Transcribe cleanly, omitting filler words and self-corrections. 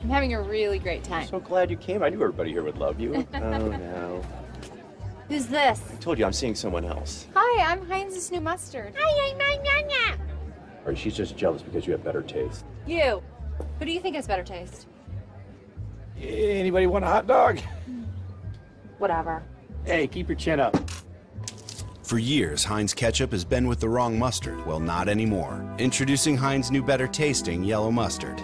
I'm having a really great time. So glad you came. I knew everybody here would love you. Oh, no. Who's this? I told you I'm seeing someone else. Hi, I'm Heinz's new mustard. Or she's just jealous because you have better taste. You. Who do you think has better taste? Anybody want a hot dog? Whatever. Hey, keep your chin up. For years, Heinz ketchup has been with the wrong mustard. Well, not anymore. Introducing Heinz new better tasting yellow mustard.